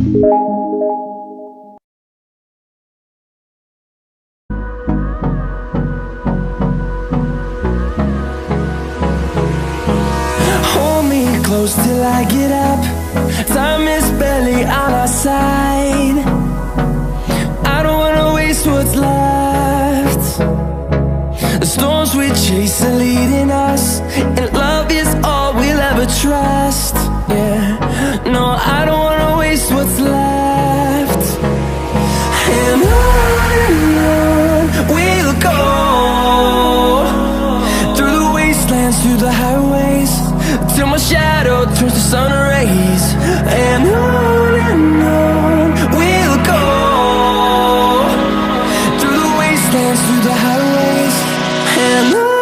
Hold me close till I get up. Time is barely on our side. I don't wanna waste what's left. The storms we chase are leading us, and love is all we'll ever trust. Yeah, no, I don't wanna waste what's left. And on we'll go, through the wastelands, through the highways, till my shadow turns to sun rays. And on we'll go, through the wastelands, through the highways, and on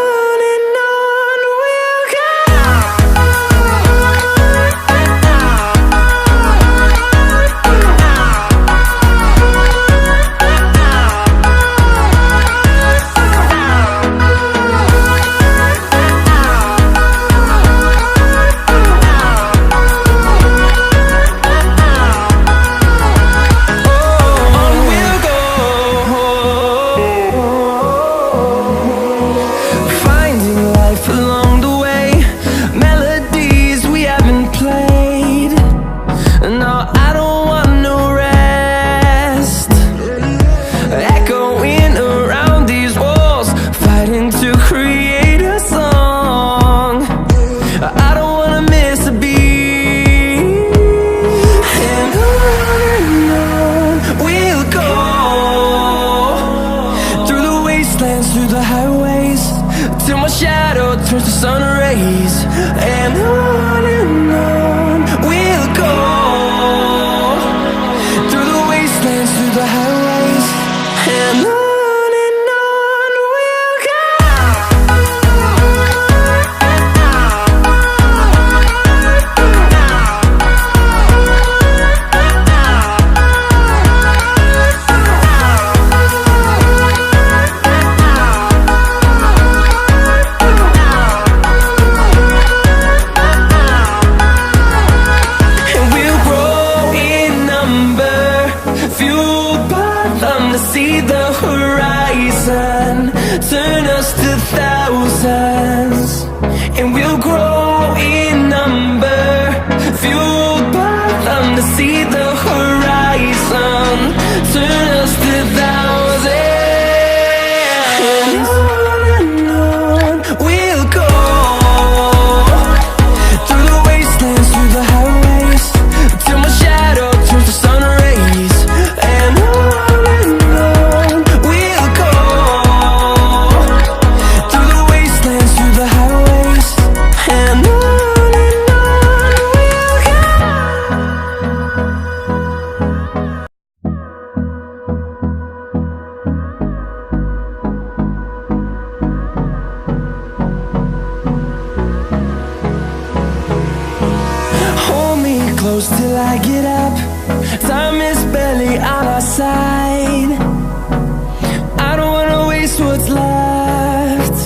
we'll go. Through the highways, till my shadow turns to sun rays. And on we'll go, through the wastelands, through the highways, and on we'll go. See the horizon, turn us to thousands, and we'll grow in number, fueled by them. To see the horizon, turn us to thousands, and on we'll go, through the wastelands, through the highways, till my shadow turns to sun rays. And on close till I get up. Time is barely on our side. I don't wanna waste what's left.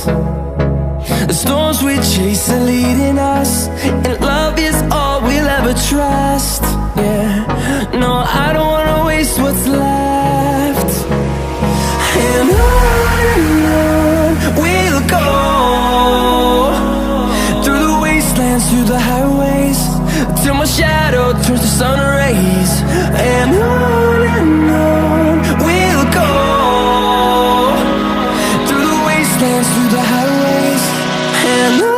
The storms we chase are leading us, and love is all we'll ever trust. Yeah, no, I don't wanna waste what's left. And on we'll go, through the wastelands, through the highways, till my shadow turns to sun rays. And on we'll go, through the wastelands, through the highways, and on.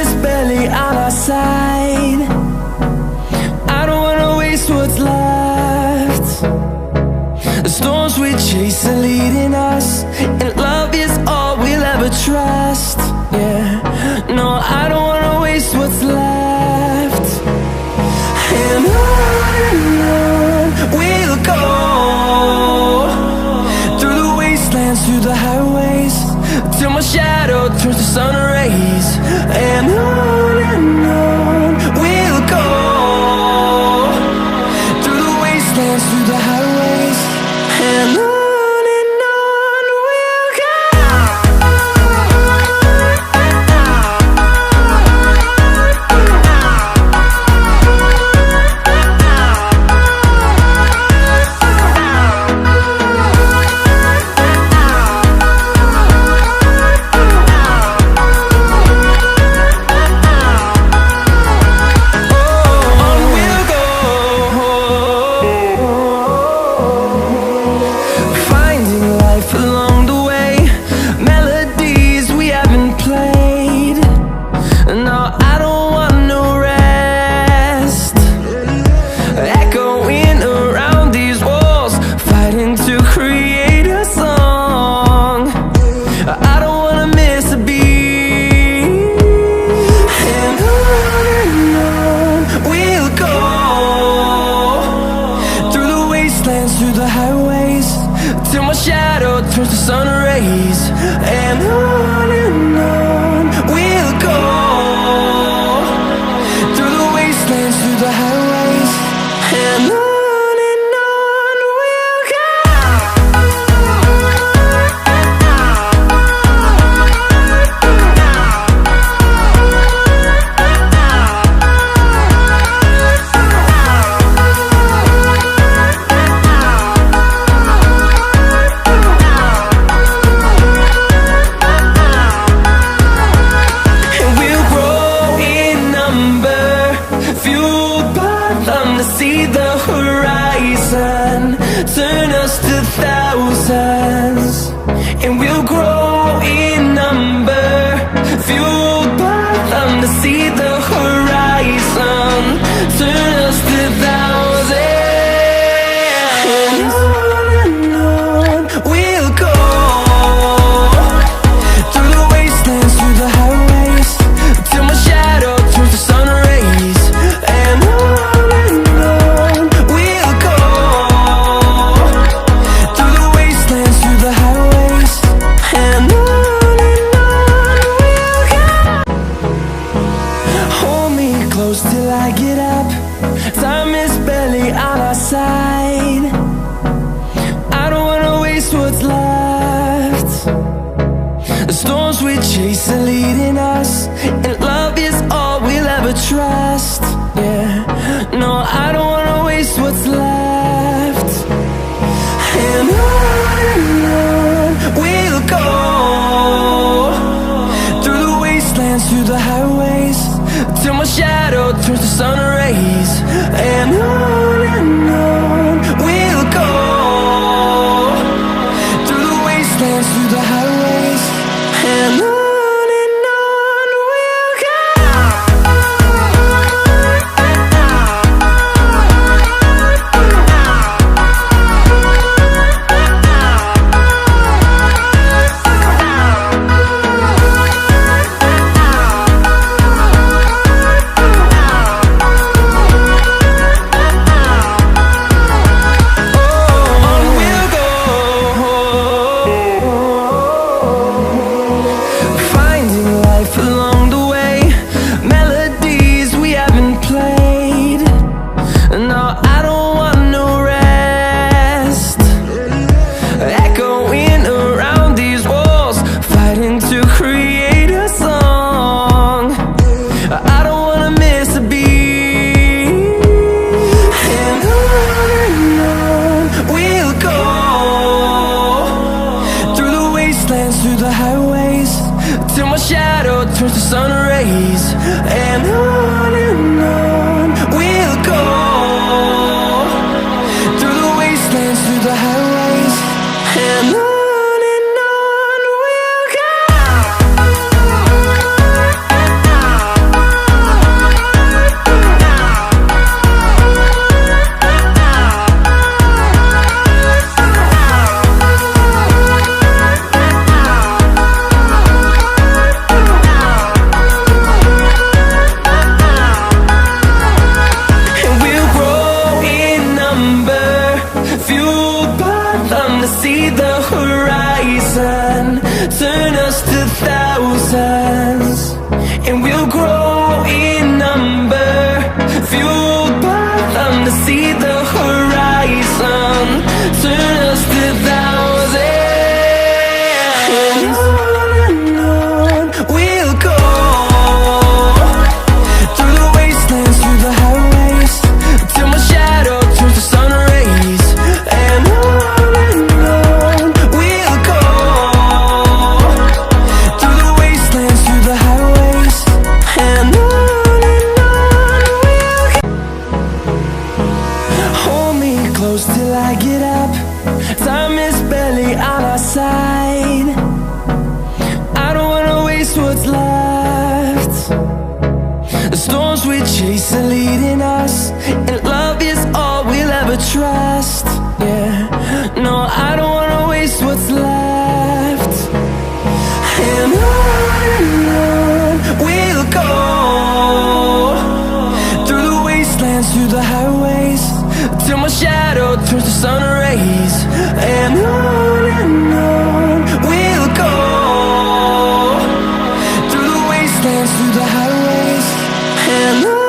is barely on our side. I don't wanna waste what's left. The storms we chase are leading us, and love is all we'll ever trust. Yeah, no, I don't wanna waste what's left. And on we'll go, through the wastelands, through the highways, till my shadow turns to sun rays. And on we'll go, through the wastelands, through the highways, and on. Through the highways, till my shadow turns to sun rays. And on we'll go, through the wastelands, through the highways, and on. See the horizon turn us to thousands, and we'll grow in number, fueled by them. To see the horizon turn us to thousands, and on we'll go, through the wastelands, through the highways, till my shadow turns to sun rays. And till I get up, time is barely on our side. I don't wanna waste what's left. The storms we chase are leading us, and love is all we'll ever trust. Yeah, no, I don't wanna waste what's left. And on we'll go, through the wastelands, through the highways, till my shadow turns to sun rays. And on we'll go, through the wastelands, through the highways, and on. Through the highways, till my shadow turns to sun rays. And on we'll go, through the wastelands, through the highways, and on. We'll go. and we'll grow in number, fueled by them to see the horizon, turn us to thousands. And on we'll go, through the wastelands, through the highways, till my shadow turns to sun rays. And on we'll go, through the wastelands, through the highways. And on we'll go. Hold me close till I get up, time is barely on our side. I don't wanna waste what's left. The storms we chase are leading us, and love is all we'll ever trust. Yeah, no, I don't wanna waste what's left. And on we'll go, through the wastelands, through the highways, till my shadow turns to sun rays. And on we'll go, through the wastelands, through the highways. And on